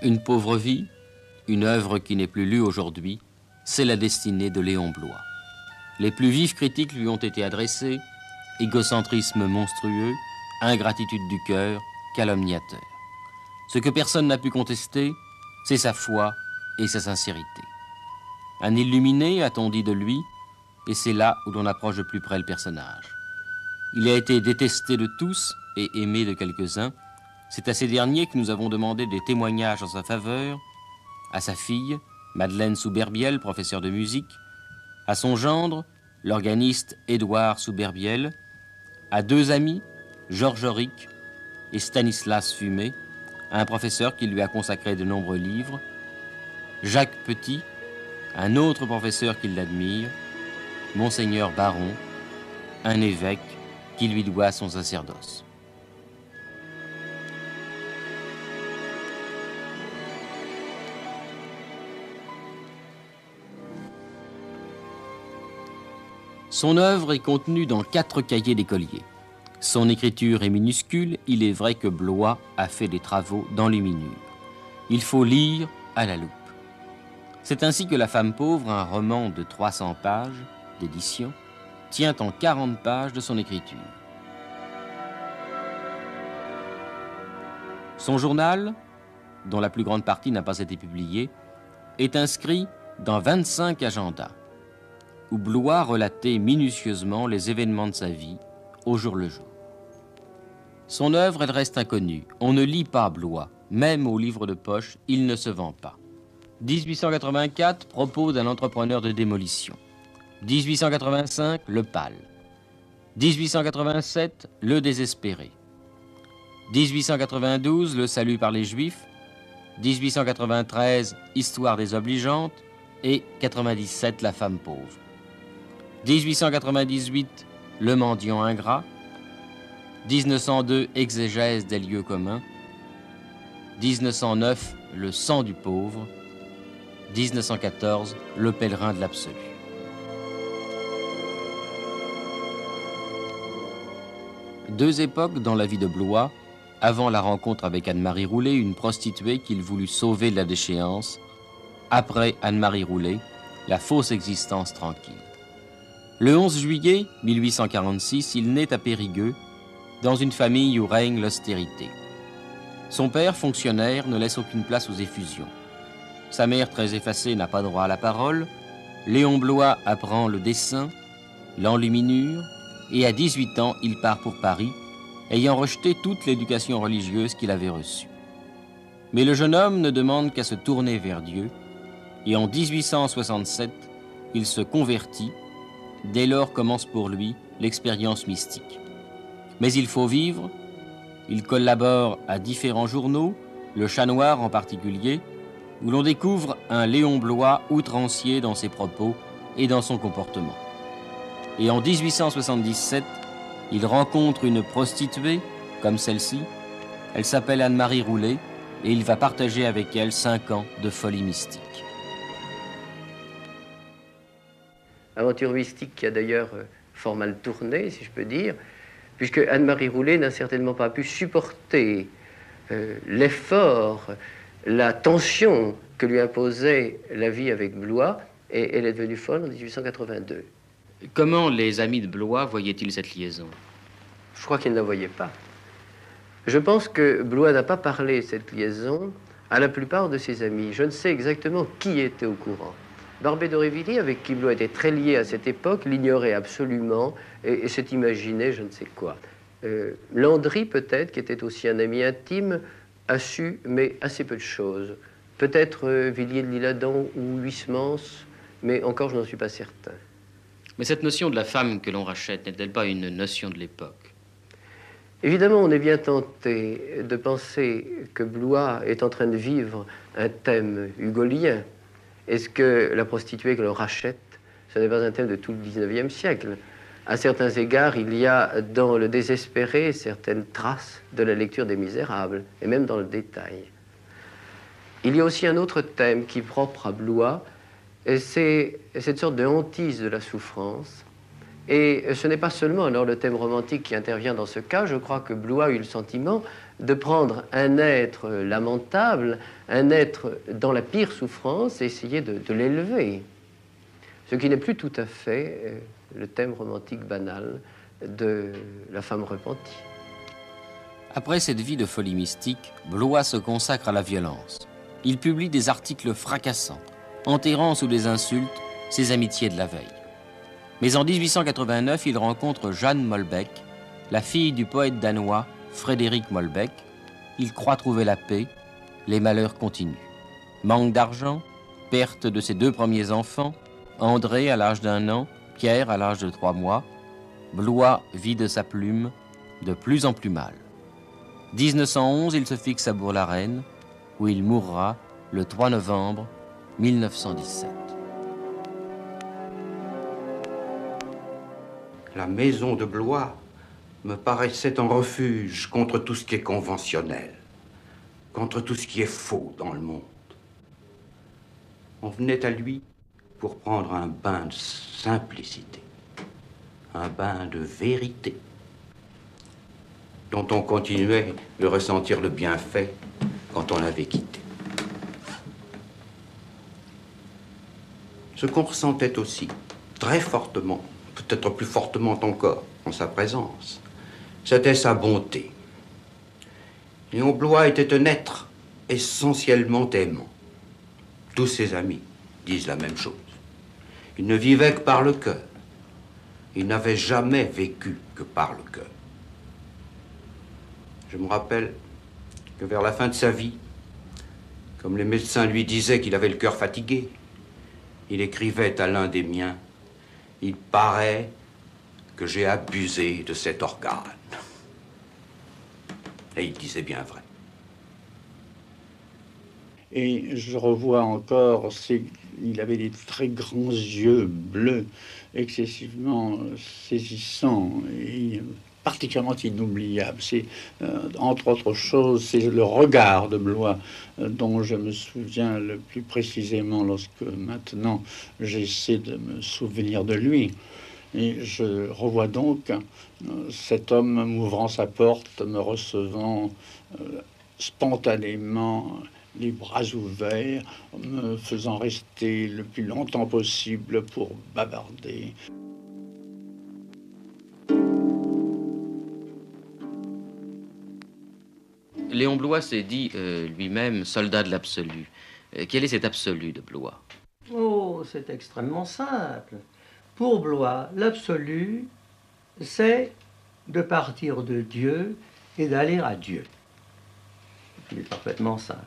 Une pauvre vie, une œuvre qui n'est plus lue aujourd'hui, c'est la destinée de Léon Bloy. Les plus vives critiques lui ont été adressées, égocentrisme monstrueux, ingratitude du cœur, calomniateur. Ce que personne n'a pu contester, c'est sa foi et sa sincérité. Un illuminé, a-t-on dit de lui, et c'est là où l'on approche de plus près le personnage. Il a été détesté de tous et aimé de quelques-uns. C'est à ces derniers que nous avons demandé des témoignages en sa faveur, à sa fille, Madeleine Souberbiel, professeure de musique, à son gendre, l'organiste Édouard Souberbiel, à deux amis, Georges Auric et Stanislas Fumet, un professeur qui lui a consacré de nombreux livres, Jacques Petit, un autre professeur qui l'admire, Monseigneur Baron, un évêque qui lui doit son sacerdoce. Son œuvre est contenue dans 4 cahiers d'écoliers. Son écriture est minuscule, il est vrai que Bloy a fait des travaux d'enluminure. Il faut lire à la loupe. C'est ainsi que La femme pauvre, un roman de 300 pages d'édition, tient en 40 pages de son écriture. Son journal, dont la plus grande partie n'a pas été publiée, est inscrit dans 25 agendas, où Bloy relatait minutieusement les événements de sa vie, au jour le jour. Son œuvre, elle reste inconnue. On ne lit pas Bloy, même au livre de poche, il ne se vend pas. 1884, propos d'un entrepreneur de démolition. 1885, le pâle. 1887, le désespéré. 1892, le salut par les Juifs. 1893, histoire désobligeante. Et 97, la femme pauvre. 1898, le mendiant ingrat. 1902, exégèse des lieux communs. 1909, le sang du pauvre. 1914, le pèlerin de l'absolu. Deux époques dans la vie de Bloy, avant la rencontre avec Anne-Marie Roulet, une prostituée qu'il voulut sauver de la déchéance, après Anne-Marie Roulet, la fausse existence tranquille. Le 11 juillet 1846, il naît à Périgueux, dans une famille où règne l'austérité. Son père, fonctionnaire, ne laisse aucune place aux effusions. Sa mère, très effacée, n'a pas droit à la parole. Léon Bloy apprend le dessin, l'enluminure, et à 18 ans, il part pour Paris, ayant rejeté toute l'éducation religieuse qu'il avait reçue. Mais le jeune homme ne demande qu'à se tourner vers Dieu, et en 1867, il se convertit. Dès lors commence pour lui l'expérience mystique. Mais il faut vivre. Il collabore à différents journaux, Le Chat Noir en particulier, où l'on découvre un Léon Bloy outrancier dans ses propos et dans son comportement. Et en 1877, il rencontre une prostituée, comme celle-ci. Elle s'appelle Anne-Marie Roulet, et il va partager avec elle 5 ans de folie mystique. Aventure mystique qui a d'ailleurs fort mal tourné, si je peux dire, puisque Anne-Marie Roulet n'a certainement pas pu supporter l'effort, la tension que lui imposait la vie avec Bloy, et elle est devenue folle en 1882. Comment les amis de Bloy voyaient-ils cette liaison? Je crois qu'ils ne la voyaient pas. Je pense que Bloy n'a pas parlé de cette liaison à la plupart de ses amis. Je ne sais exactement qui était au courant. Barbé d'Aurevilly, avec qui Bloy était très lié à cette époque, l'ignorait absolument et s'est imaginé je ne sais quoi. Landry, peut-être, qui était aussi un ami intime, a su, mais assez peu de choses. Peut-être Villiers de l'Isle-Adam ou Huysmans, mais encore je n'en suis pas certain. Mais cette notion de la femme que l'on rachète n'est-elle pas une notion de l'époque? Évidemment, on est bien tenté de penser que Bloy est en train de vivre un thème hugolien. Est-ce que la prostituée que l'on rachète, ce n'est pas un thème de tout le XIXe siècle? À certains égards, il y a dans le désespéré certaines traces de la lecture des Misérables, et même dans le détail. Il y a aussi un autre thème qui est propre à Bloy, et c'est cette sorte de hantise de la souffrance Et ce n'est pas seulement alors le thème romantique qui intervient dans ce cas. Je crois que Blois a eu le sentiment de prendre un être lamentable, un être dans la pire souffrance, et essayer de l'élever. Ce qui n'est plus tout à fait le thème romantique banal de la femme repentie. Après cette vie de folie mystique, Blois se consacre à la violence. Il publie des articles fracassants, enterrant sous des insultes ses amitiés de la veille. Mais en 1889, il rencontre Jeanne Molbeck, la fille du poète danois Frédéric Molbeck. Il croit trouver la paix, les malheurs continuent. Manque d'argent, perte de ses 2 premiers enfants, André à l'âge d'1 an, Pierre à l'âge de 3 mois, Blois vit de sa plume de plus en plus mal. 1911, il se fixe à Bourg-la-Reine, où il mourra le 3 novembre 1917. La maison de Blois me paraissait un refuge contre tout ce qui est conventionnel, contre tout ce qui est faux dans le monde. On venait à lui pour prendre un bain de simplicité, un bain de vérité, dont on continuait de ressentir le bienfait quand on l'avait quitté. Ce qu'on ressentait aussi, très fortement, peut-être plus fortement encore, en sa présence, c'était sa bonté. Léon Blois était un être essentiellement aimant. Tous ses amis disent la même chose. Il ne vivait que par le cœur. Il n'avait jamais vécu que par le cœur. Je me rappelle que vers la fin de sa vie, comme les médecins lui disaient qu'il avait le cœur fatigué, il écrivait à l'un des miens, « Il paraît que j'ai abusé de cet organe. » Et il disait bien vrai. Et je revois encore, il avait des très grands yeux bleus, excessivement saisissants et particulièrement inoubliables. C'est, entre autres choses, c'est le regard de Blois dont je me souviens le plus précisément lorsque maintenant j'essaie de me souvenir de lui. Et je revois donc cet homme m'ouvrant sa porte, me recevant spontanément, les bras ouverts, me faisant rester le plus longtemps possible pour bavarder. Léon Blois s'est dit lui-même soldat de l'absolu. Quel est cet absolu de Blois? Oh, c'est extrêmement simple. Pour Blois, l'absolu, c'est de partir de Dieu et d'aller à Dieu. Il est parfaitement simple.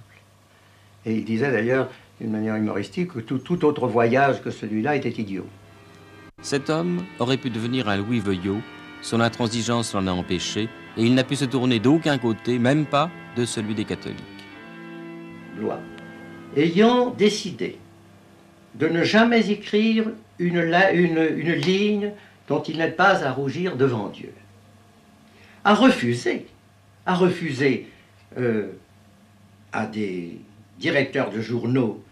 Et il disait d'ailleurs, d'une manière humoristique, que tout autre voyage que celui-là était idiot. Cet homme aurait pu devenir un Louis Veuillot. Son intransigeance l'en a empêché et il n'a pu se tourner d'aucun côté, même pas de celui des catholiques. Blois, ayant décidé de ne jamais écrire une ligne dont il n'est pas à rougir devant Dieu, a refusé à des directeurs de journaux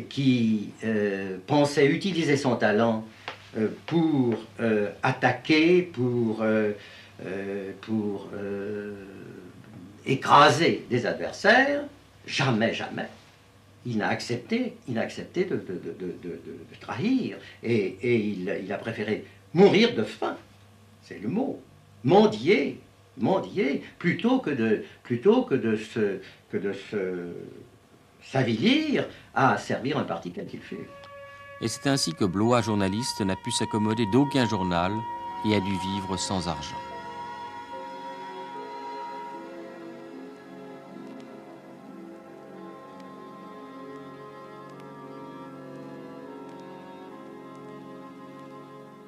qui pensaient utiliser son talent pour attaquer, pour écraser des adversaires. Jamais, jamais. Il n'a accepté de trahir. Et il a préféré mourir de faim, c'est le mot, mendier, plutôt que de s'avilir à servir un parti quel qu'il fût. Et c'est ainsi que Blois, journaliste, n'a pu s'accommoder d'aucun journal et a dû vivre sans argent.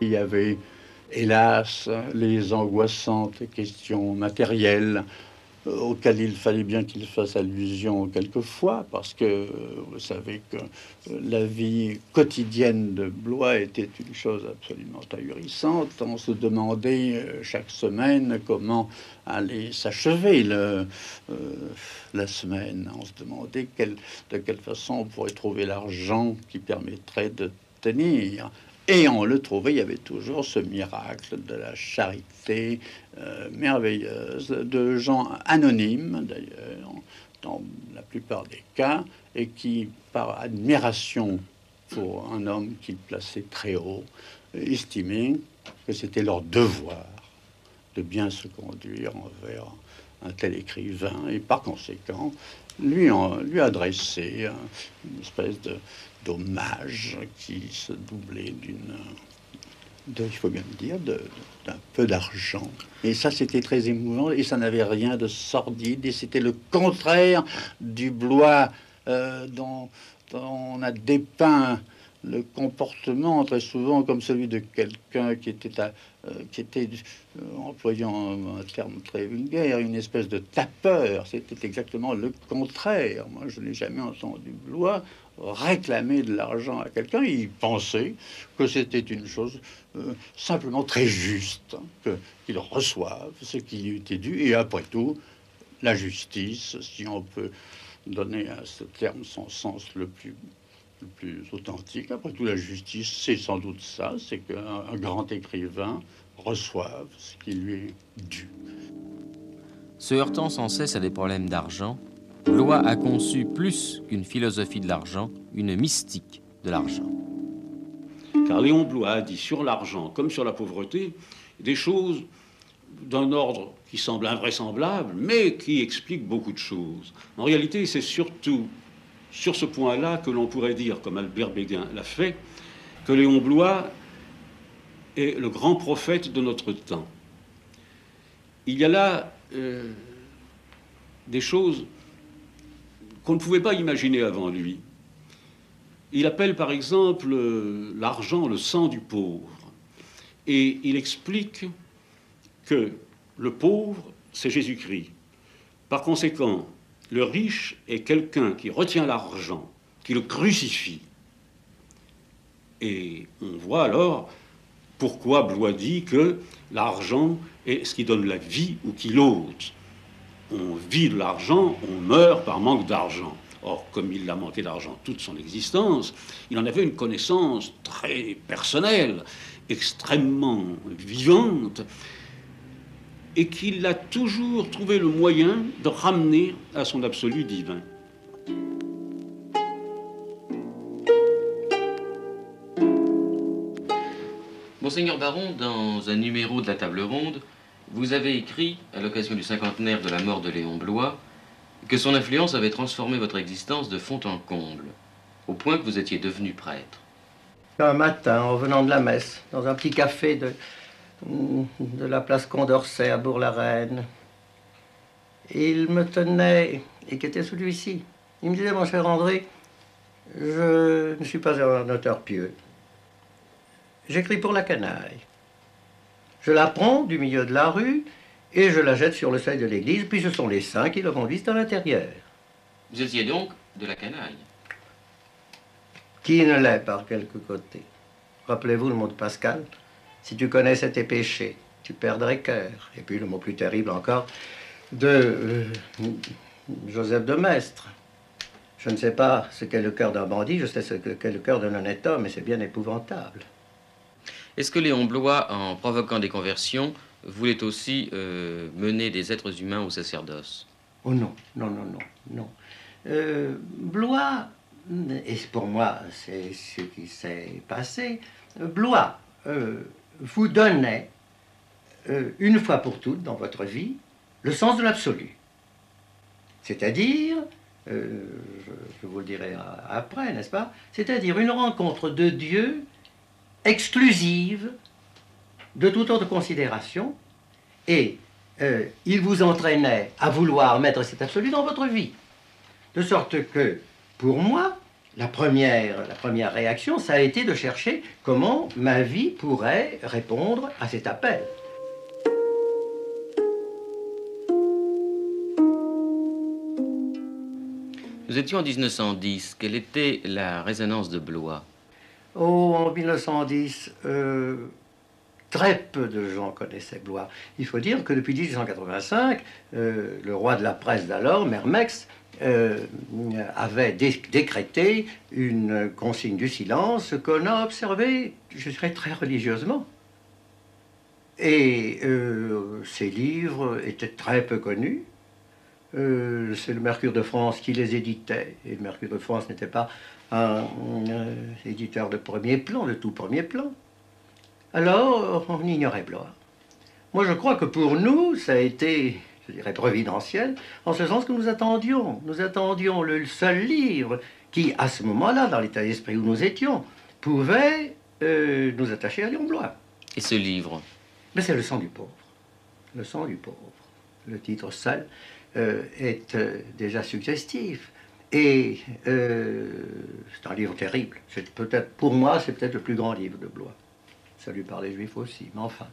Il y avait, hélas, les angoissantes questions matérielles auxquelles il fallait bien qu'il fasse allusion quelquefois, parce que vous savez que la vie quotidienne de Blois était une chose absolument ahurissante. On se demandait chaque semaine comment allait s'achever la semaine. On se demandait de quelle façon on pourrait trouver l'argent qui permettrait de tenir. Et on le trouvait, il y avait toujours ce miracle de la charité merveilleuse, de gens anonymes d'ailleurs, dans la plupart des cas, et qui, par admiration pour un homme qu'il plaçait très haut, estimaient que c'était leur devoir de bien se conduire envers un tel écrivain, et par conséquent, lui adresser une espèce d'hommage qui se doublait il faut bien le dire, d'un peu d'argent. Et ça, c'était très émouvant, et ça n'avait rien de sordide, et c'était le contraire du Blois dont on a dépeint le comportement très souvent comme celui de quelqu'un qui était employant un terme très vulgaire, une espèce de tapeur. C'était exactement le contraire. Moi, je n'ai jamais entendu Blois réclamer de l'argent à quelqu'un. Il pensait que c'était une chose simplement très juste, hein, qu'il reçoive ce qui lui était dû. Et après tout, la justice, si on peut donner à ce terme son sens le plus authentique. Après tout, la justice, c'est sans doute ça, c'est qu'un grand écrivain reçoive ce qui lui est dû. Se heurtant sans cesse à des problèmes d'argent, Blois a conçu plus qu'une philosophie de l'argent, une mystique de l'argent. Car Léon Blois a dit sur l'argent comme sur la pauvreté des choses d'un ordre qui semble invraisemblable, mais qui explique beaucoup de choses. En réalité, c'est surtout sur ce point-là que l'on pourrait dire, comme Albert Béguin l'a fait, que Léon Blois est le grand prophète de notre temps. Il y a là des choses qu'on ne pouvait pas imaginer avant lui. Il appelle par exemple l'argent le sang du pauvre. Et il explique que le pauvre, c'est Jésus-Christ. Par conséquent, le riche est quelqu'un qui retient l'argent, qui le crucifie. Et on voit alors pourquoi Blois dit que l'argent est ce qui donne la vie ou qui l'ôte. On vit de l'argent, on meurt par manque d'argent. Or, comme il a manqué d'argent toute son existence, il en avait une connaissance très personnelle, extrêmement vivante, et qu'il a toujours trouvé le moyen de ramener à son absolu divin. Monseigneur Baron, dans un numéro de la Table Ronde, vous avez écrit, à l'occasion du cinquantenaire de la mort de Léon Blois, que son influence avait transformé votre existence de fond en comble, au point que vous étiez devenu prêtre. Un matin, en venant de la messe, dans un petit café de la place Condorcet à Bourg-la-Reine, il me tenait, et qui était celui-ci. Il me disait, mon cher André, je ne suis pas un auteur pieux. J'écris pour la canaille. Je la prends du milieu de la rue et je la jette sur le seuil de l'église, puis ce sont les saints qui le conduisent à l'intérieur. Vous étiez donc de la canaille. Qui ne l'est par quelque côté? Rappelez-vous le mot de Pascal, si tu connaissais tes péchés, tu perdrais cœur. Et puis le mot plus terrible encore de Joseph de Maistre. Je ne sais pas ce qu'est le cœur d'un bandit, je sais ce qu'est le cœur d'un honnête homme, et c'est bien épouvantable. Est-ce que Léon Blois, en provoquant des conversions, voulait aussi mener des êtres humains au sacerdoce? Oh non, non, non, non, non. Blois, et pour moi c'est ce qui s'est passé, Blois vous donnait une fois pour toutes dans votre vie le sens de l'absolu. C'est-à-dire, je vous le dirai après, n'est-ce pas? C'est-à-dire une rencontre de Dieu exclusive de toute autre considération, et il vous entraînait à vouloir mettre cet absolu dans votre vie. De sorte que, pour moi, la première réaction, ça a été de chercher comment ma vie pourrait répondre à cet appel. Nous étions en 1910. Quelle était la résonance de Blois? Oh, en 1910, très peu de gens connaissaient Blois. Il faut dire que depuis 1885, le roi de la presse d'alors, Mermex, avait décrété une consigne du silence qu'on a observée, je dirais, très religieusement. Et ces livres étaient très peu connus. C'est le Mercure de France qui les éditait. Et le Mercure de France n'était pas un éditeur de premier plan, de tout premier plan. Alors, on ignorait Blois. Moi, je crois que pour nous, ça a été, je dirais, providentiel, en ce sens que nous attendions le seul livre qui, à ce moment-là, dans l'état d'esprit où nous étions, pouvait nous attacher à Léon Blois. Et ce livre? Mais c'est Le sang du pauvre. Le sang du pauvre. Le titre seul est déjà suggestif. Et c'est un livre terrible. C'est peut-être, pour moi, c'est peut-être le plus grand livre de Blois. Ça lui parlait juif aussi, mais enfin.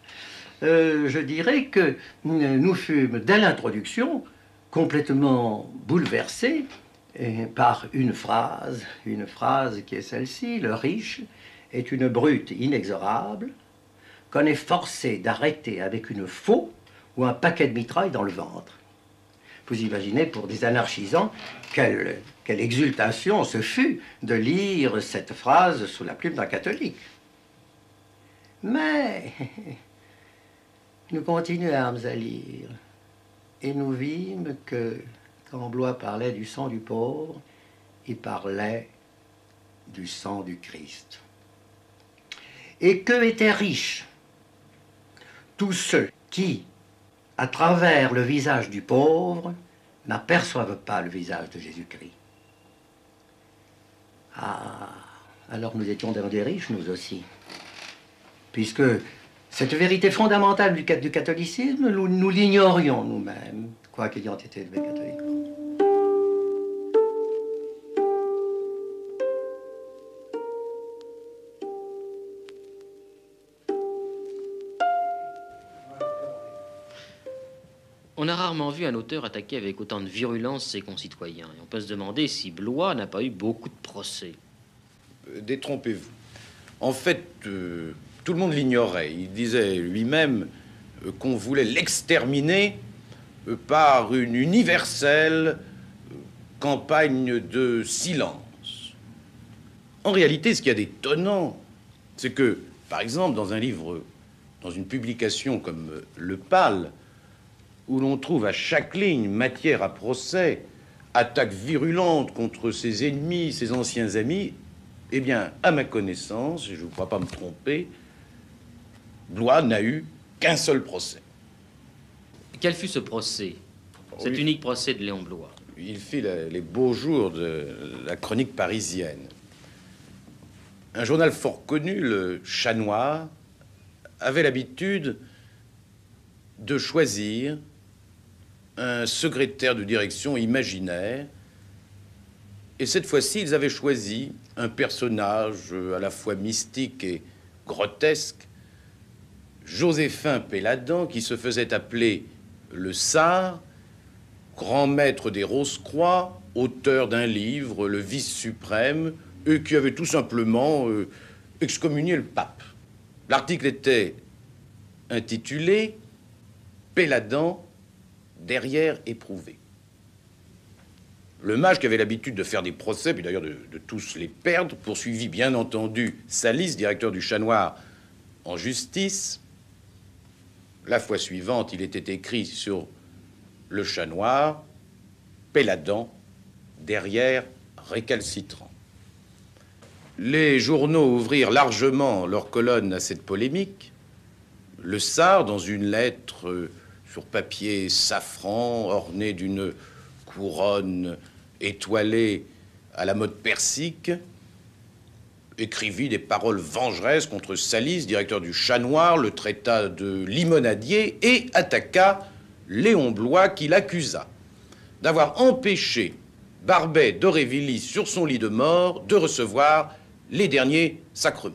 Je dirais que nous fûmes, dès l'introduction, complètement bouleversés par une phrase qui est celle-ci: le riche est une brute inexorable qu'on est forcé d'arrêter avec une faux ou un paquet de mitraille dans le ventre. Vous imaginez, pour des anarchisants, quelle exultation ce fut de lire cette phrase sous la plume d'un catholique. Mais nous continuâmes à lire et nous vîmes que quand Blois parlait du sang du pauvre, il parlait du sang du Christ. Et que étaient riches tous ceux qui, à travers le visage du pauvre, n'aperçoivent pas le visage de Jésus-Christ. Ah, alors nous étions des riches, nous aussi. Puisque cette vérité fondamentale du catholicisme, nous l'ignorions nous-mêmes, quoiqu'ayant été élevés catholiques. On a rarement vu un auteur attaquer avec autant de virulence ses concitoyens. Et on peut se demander si Blois n'a pas eu beaucoup de procès. Détrompez-vous. En fait, tout le monde l'ignorait. Il disait lui-même qu'on voulait l'exterminer par une universelle campagne de silence. En réalité, ce qu'il y a d'étonnant, c'est que, par exemple, dans un livre, dans une publication comme Le Pal, où l'on trouve à chaque ligne matière à procès, attaque virulente contre ses ennemis, ses anciens amis, eh bien, à ma connaissance, et je ne crois pas me tromper, Blois n'a eu qu'un seul procès. Quel fut ce procès? Cet unique procès de Léon Blois? Il fit les beaux jours de la chronique parisienne. Un journal fort connu, le Chat Noir, avait l'habitude de choisir un secrétaire de direction imaginaire. Et cette fois-ci, ils avaient choisi un personnage à la fois mystique et grotesque, Joséphin Péladan, qui se faisait appeler le Sar, grand maître des Rose-Croix, auteur d'un livre, Le Vice suprême, et qui avait tout simplement excommunié le pape. L'article était intitulé « Péladan, derrière éprouvé ». Le mage, qui avait l'habitude de faire des procès, puis d'ailleurs de tous les perdre, poursuivit bien entendu Salis, directeur du Chat Noir, en justice. La fois suivante, il était écrit sur le Chat Noir, Péladan, derrière récalcitrant. Les journaux ouvrirent largement leurs colonnes à cette polémique. Le Sar, dans une lettre sur papier safran, ornée d'une couronne étoilée à la mode persique, écrivit des paroles vengeresses contre Salis, directeur du Chat Noir, le traita de limonadier et attaqua Léon Blois, qui l'accusa d'avoir empêché Barbet d'Aurevilly sur son lit de mort de recevoir les derniers sacrements.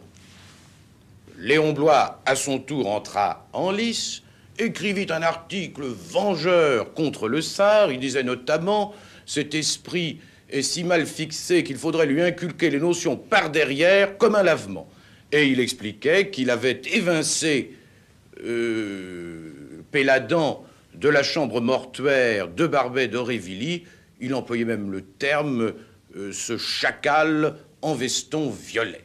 Léon Blois, à son tour, entra en lice, écrivit un article vengeur contre le Sar. Il disait notamment: cet esprit est si mal fixé qu'il faudrait lui inculquer les notions par derrière comme un lavement. Et il expliquait qu'il avait évincé Péladan de la chambre mortuaire de Barbet d'Aurevilly. Il employait même le terme ce chacal en veston violet.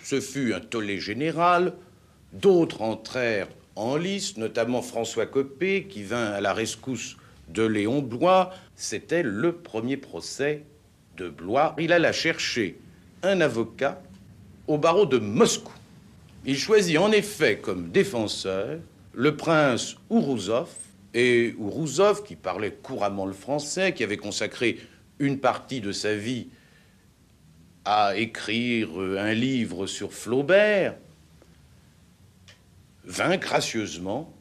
Ce fut un tollé général. D'autres entrèrent en lice, notamment François Copé, qui vint à la rescousse de Léon Bloy. C'était le premier procès de Bloy. Il alla chercher un avocat au barreau de Moscou. Il choisit en effet comme défenseur le prince Ourouzov, et Ourouzov, qui parlait couramment le français, qui avait consacré une partie de sa vie à écrire un livre sur Flaubert, vint gracieusement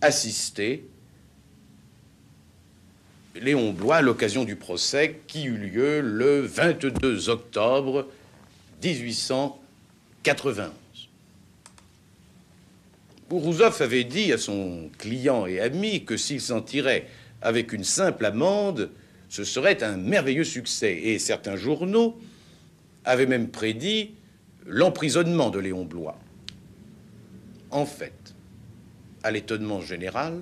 assister Léon Bloy à l'occasion du procès qui eut lieu le 22 octobre 1891. Ourouzov avait dit à son client et ami que s'il s'en tirait avec une simple amende, ce serait un merveilleux succès. Et certains journaux avaient même prédit l'emprisonnement de Léon Bloy. En fait, à l'étonnement général,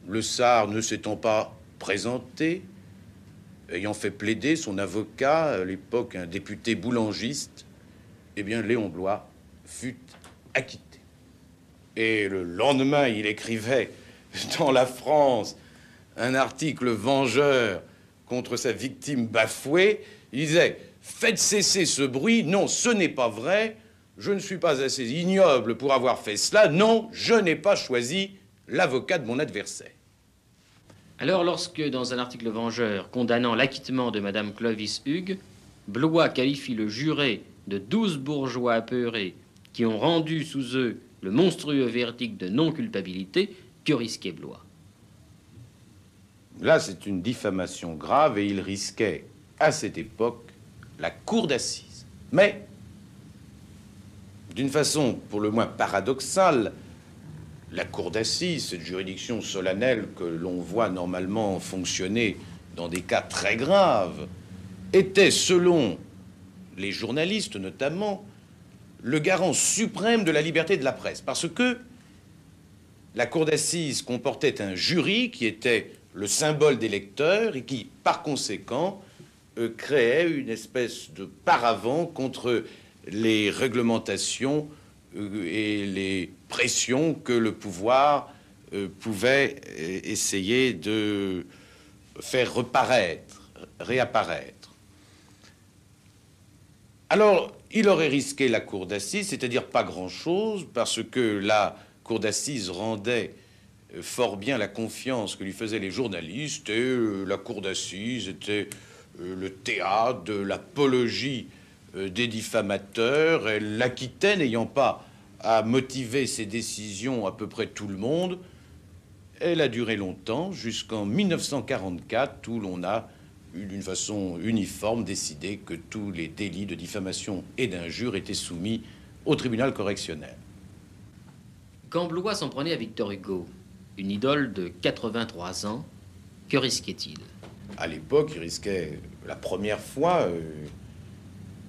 le Sar ne s'étant pas présenté, ayant fait plaider son avocat, à l'époque un député boulangiste, eh bien Léon Bloy fut acquitté. Et le lendemain, il écrivait dans La France un article vengeur contre sa victime bafouée. Il disait « Faites cesser ce bruit. Non, ce n'est pas vrai. Je ne suis pas assez ignoble pour avoir fait cela. Non, je n'ai pas choisi l'avocat de mon adversaire. » Alors, lorsque, dans un article vengeur condamnant l'acquittement de Madame Clovis Hugues, Bloy qualifie le juré de 12 bourgeois apeurés qui ont rendu sous eux le monstrueux verdict de non-culpabilité, que risquait Bloy? Là, c'est une diffamation grave et il risquait, à cette époque, la cour d'assises. Mais, d'une façon pour le moins paradoxale, la cour d'assises, cette juridiction solennelle que l'on voit normalement fonctionner dans des cas très graves, était, selon les journalistes notamment, le garant suprême de la liberté de la presse. Parce que la cour d'assises comportait un jury qui était le symbole des lecteurs et qui, par conséquent, créait une espèce de paravent contre les réglementations et les pressions que le pouvoir pouvait essayer de faire réapparaître. Alors, il aurait risqué la cour d'assises, c'est-à-dire pas grand-chose, parce que la cour d'assises rendait fort bien la confiance que lui faisaient les journalistes, et la cour d'assises était le théâtre de l'apologie des diffamateurs. Elle l'acquittait, n'ayant pas à motiver ses décisions à peu près tout le monde. Elle a duré longtemps, jusqu'en 1944, où l'on a d'une façon uniforme décidé que tous les délits de diffamation et d'injure étaient soumis au tribunal correctionnel. Quand Bloy s'en prenait à Victor Hugo, une idole de 83 ans, que risquait-il? À l'époque, il risquait la première fois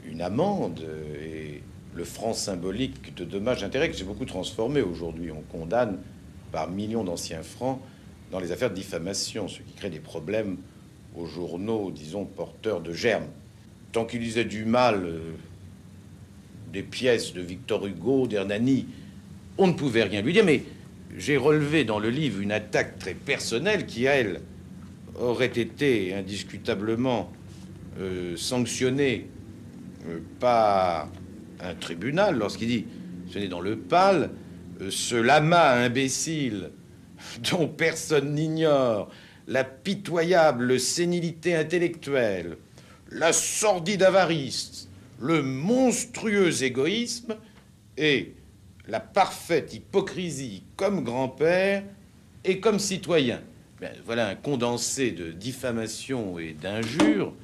une amende et le franc symbolique de dommages-intérêts qui s'est beaucoup transformé aujourd'hui. On condamne par millions d'anciens francs dans les affaires de diffamation, ce qui crée des problèmes aux journaux, disons, porteurs de germes. Tant qu'il disait du mal des pièces de Victor Hugo, d'Hernani, on ne pouvait rien lui dire. Mais j'ai relevé dans le livre une attaque très personnelle qui, elle, aurait été indiscutablement sanctionnée par un tribunal lorsqu'il dit, ce n'est dans le PAL, ce lama imbécile dont personne n'ignore la pitoyable sénilité intellectuelle, la sordide avarice, le monstrueux égoïsme et la parfaite hypocrisie comme grand-père et comme citoyen. Ben, voilà un condensé de diffamation et d'injures.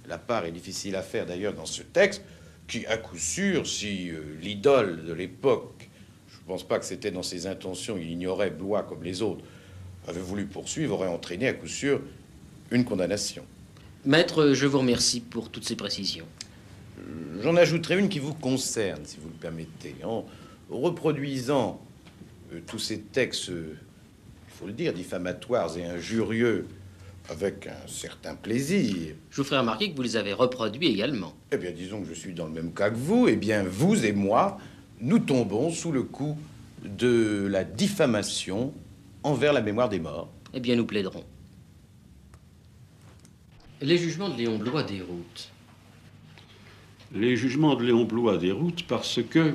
La part est difficile à faire d'ailleurs dans ce texte, qui, à coup sûr, si l'idole de l'époque, je ne pense pas que c'était dans ses intentions, il ignorait Bloy comme les autres, avait voulu poursuivre, aurait entraîné à coup sûr une condamnation. Maître, je vous remercie pour toutes ces précisions. J'en ajouterai une qui vous concerne, si vous le permettez. En reproduisant tous ces textes faut le dire, diffamatoires et injurieux avec un certain plaisir. Je vous ferai remarquer que vous les avez reproduits également. Eh bien, disons que je suis dans le même cas que vous. Eh bien, vous et moi, nous tombons sous le coup de la diffamation envers la mémoire des morts. Eh bien, nous plaiderons. Les jugements de Léon Bloy déroutent. Les jugements de Léon Bloy déroutent parce que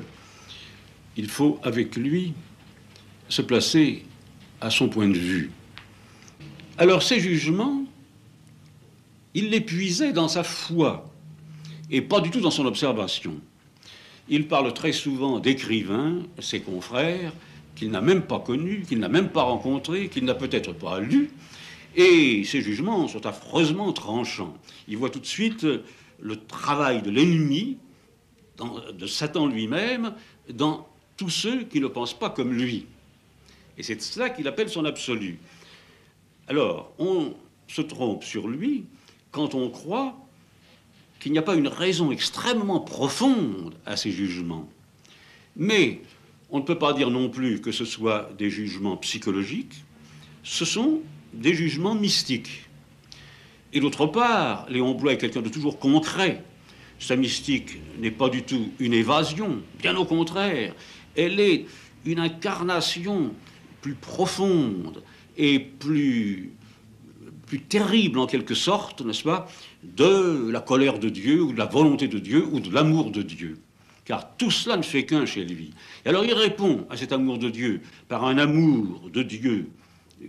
il faut, avec lui, se placer à son point de vue. Alors, ces jugements, il les puisait dans sa foi et pas du tout dans son observation. Il parle très souvent d'écrivains, ses confrères, qu'il n'a même pas connus, qu'il n'a même pas rencontrés, qu'il n'a peut-être pas lus. Et ces jugements sont affreusement tranchants. Il voit tout de suite le travail de l'ennemi, de Satan lui-même, dans tous ceux qui ne pensent pas comme lui. Et c'est cela qu'il appelle son absolu. Alors, on se trompe sur lui quand on croit qu'il n'y a pas une raison extrêmement profonde à ces jugements. Mais on ne peut pas dire non plus que ce soit des jugements psychologiques, ce sont des jugements mystiques. Et d'autre part, Léon Bloy est quelqu'un de toujours concret. Sa mystique n'est pas du tout une évasion, bien au contraire. Elle est une incarnation plus profonde et plus terrible en quelque sorte, n'est-ce pas, de la colère de Dieu ou de la volonté de Dieu ou de l'amour de Dieu. Car tout cela ne fait qu'un chez lui. Et alors il répond à cet amour de Dieu par un amour de Dieu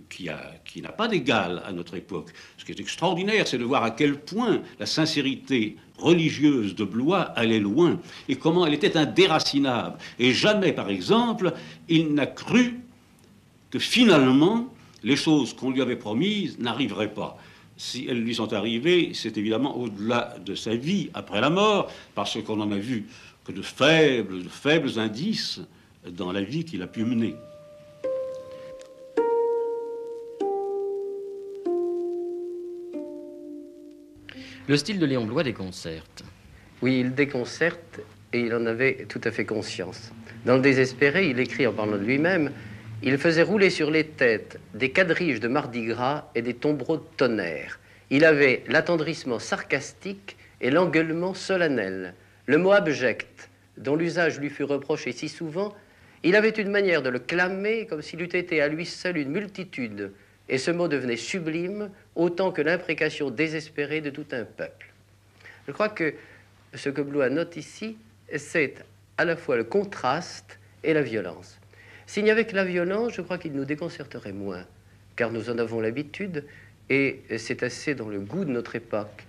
qui n'a pas d'égal à notre époque. Ce qui est extraordinaire, c'est de voir à quel point la sincérité religieuse de Bloy allait loin et comment elle était indéracinable. Et jamais, par exemple, il n'a cru que finalement, les choses qu'on lui avait promises n'arriveraient pas. Si elles lui sont arrivées, c'est évidemment au-delà de sa vie, après la mort, parce qu'on n'en a vu que de faibles indices dans la vie qu'il a pu mener. Le style de Léon Bloy déconcerte. Oui, il déconcerte et il en avait tout à fait conscience. Dans Le Désespéré, il écrit en parlant de lui-même: il faisait rouler sur les têtes des quadriges de Mardi Gras et des tombereaux de tonnerre. Il avait l'attendrissement sarcastique et l'engueulement solennel. Le mot abject, dont l'usage lui fut reproché si souvent, il avait une manière de le clamer comme s'il eût été à lui seul une multitude, et ce mot devenait sublime autant que l'imprécation désespérée de tout un peuple. Je crois que ce que Bloy note ici, c'est à la fois le contraste et la violence. S'il n'y avait que la violence, je crois qu'il nous déconcerterait moins, car nous en avons l'habitude et c'est assez dans le goût de notre époque.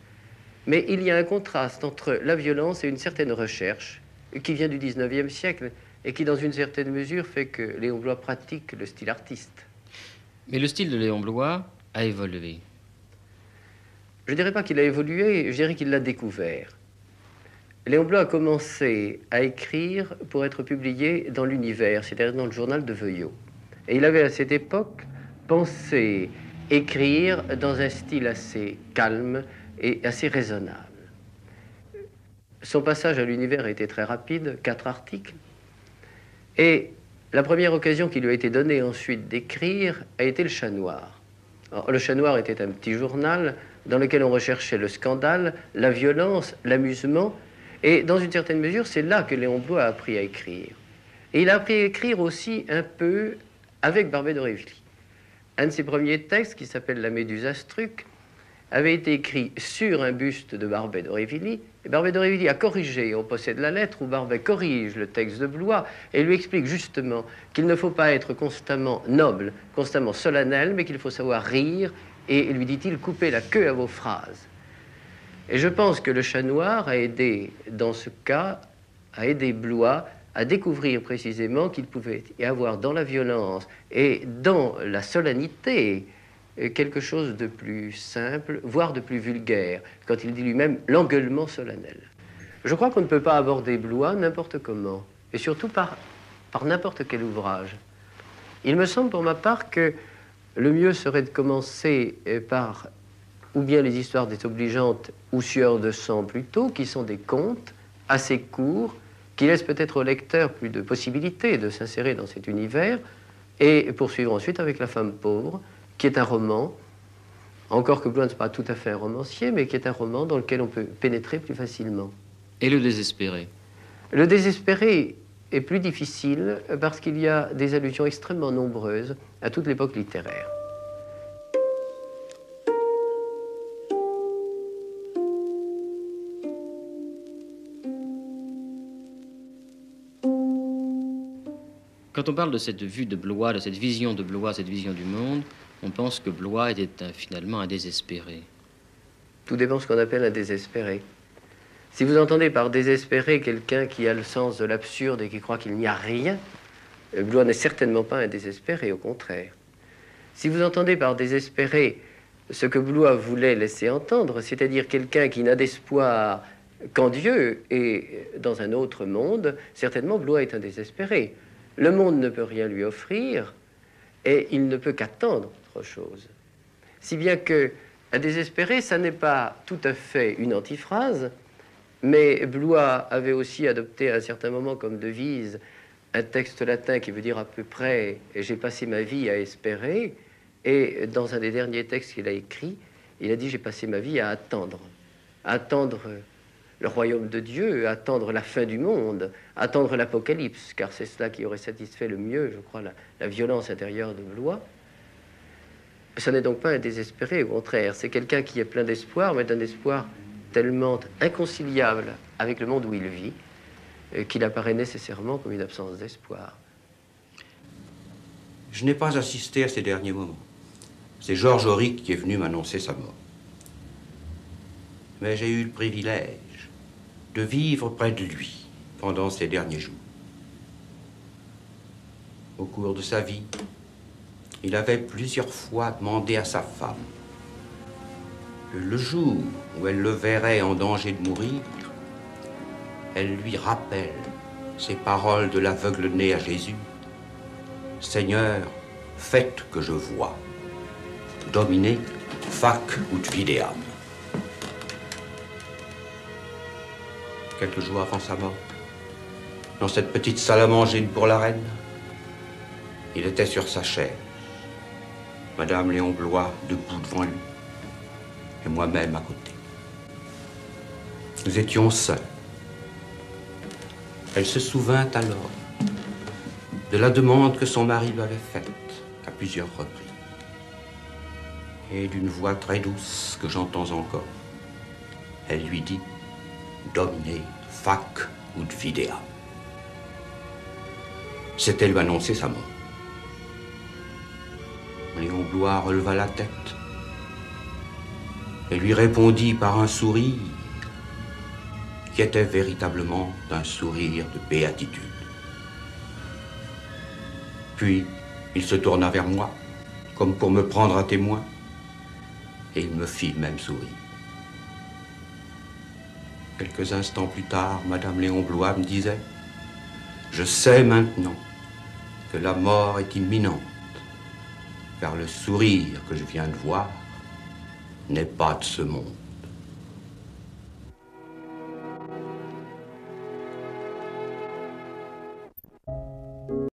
Mais il y a un contraste entre la violence et une certaine recherche qui vient du 19e siècle et qui, dans une certaine mesure, fait que Léon Bloy pratique le style artiste. Mais le style de Léon Bloy a évolué. Je ne dirais pas qu'il a évolué, je dirais qu'il l'a découvert. Léon Bloy a commencé à écrire pour être publié dans l'Univers, c'est-à-dire dans le journal de Veuillot. Et il avait à cette époque pensé écrire dans un style assez calme et assez raisonnable. Son passage à l'Univers a été très rapide, 4 articles. Et la première occasion qui lui a été donnée ensuite d'écrire a été Le Chat Noir. Alors, Le Chat Noir était un petit journal dans lequel on recherchait le scandale, la violence, l'amusement. Et dans une certaine mesure, c'est là que Léon Bloy a appris à écrire. Et il a appris à écrire aussi un peu avec Barbey d'Aurevilly. Un de ses premiers textes, qui s'appelle La Méduse Astruc, avait été écrit sur un buste de Barbey d'Aurevilly. Et Barbey d'Aurevilly a corrigé, on possède la lettre où Barbey corrige le texte de Bloy et lui explique justement qu'il ne faut pas être constamment noble, constamment solennel, mais qu'il faut savoir rire et, lui dit-il, couper la queue à vos phrases. Et je pense que Le Chat Noir a aidé, dans ce cas, a aidé Bloy à découvrir précisément qu'il pouvait y avoir dans la violence et dans la solennité quelque chose de plus simple, voire de plus vulgaire, quand il dit lui-même l'engueulement solennel. Je crois qu'on ne peut pas aborder Bloy n'importe comment, et surtout par n'importe quel ouvrage. Il me semble pour ma part que le mieux serait de commencer par ou bien les histoires désobligeantes ou Sueur de sang plutôt, qui sont des contes assez courts, qui laissent peut-être au lecteur plus de possibilités de s'insérer dans cet univers, et poursuivre ensuite avec La femme pauvre, qui est un roman, encore que Blois n'est pas tout à fait un romancier, mais qui est un roman dans lequel on peut pénétrer plus facilement. Et Le désespéré? Le désespéré est plus difficile parce qu'il y a des allusions extrêmement nombreuses à toute l'époque littéraire. Quand on parle de cette vue de Blois, de cette vision de Blois, cette vision du monde, on pense que Blois était finalement un désespéré. Tout dépend de ce qu'on appelle un désespéré. Si vous entendez par désespéré quelqu'un qui a le sens de l'absurde et qui croit qu'il n'y a rien, Blois n'est certainement pas un désespéré, au contraire. Si vous entendez par désespéré ce que Blois voulait laisser entendre, c'est-à-dire quelqu'un qui n'a d'espoir qu'en Dieu et dans un autre monde, certainement Blois est un désespéré. Le monde ne peut rien lui offrir et il ne peut qu'attendre autre chose. Si bien que un désespéré, ça n'est pas tout à fait une antiphrase, mais Blois avait aussi adopté à un certain moment comme devise un texte latin qui veut dire à peu près « j'ai passé ma vie à espérer », et dans un des derniers textes qu'il a écrit, il a dit « j'ai passé ma vie à attendre le royaume de Dieu, attendre la fin du monde, attendre l'Apocalypse, car c'est cela qui aurait satisfait le mieux, je crois, la violence intérieure de Blois. » Ce n'est donc pas un désespéré, au contraire, c'est quelqu'un qui est plein d'espoir, mais d'un espoir tellement inconciliable avec le monde où il vit, qu'il apparaît nécessairement comme une absence d'espoir. Je n'ai pas assisté à ces derniers moments. C'est Georges Auric qui est venu m'annoncer sa mort. Mais j'ai eu le privilège de vivre près de lui pendant ces derniers jours. Au cours de sa vie, il avait plusieurs fois demandé à sa femme que le jour où elle le verrait en danger de mourir, elle lui rappelle ces paroles de l'aveugle-né à Jésus. « Seigneur, faites que je vois. Domine, fac ut videam. » Quelques jours avant sa mort, dans cette petite salle à manger pour la reine, il était sur sa chaise, Madame Léon Blois debout devant lui, et moi-même à côté. Nous étions seuls. Elle se souvint alors de la demande que son mari lui avait faite à plusieurs reprises, et d'une voix très douce que j'entends encore, elle lui dit « Domine, fac ut videam ». C'était lui annoncer sa mort. Léon Blois releva la tête et lui répondit par un sourire qui était véritablement un sourire de béatitude. Puis, il se tourna vers moi, comme pour me prendre à témoin, et il me fit le même sourire. Quelques instants plus tard, Madame Léon Blois me disait « Je sais maintenant que la mort est imminente, car le sourire que je viens de voir n'est pas de ce monde. »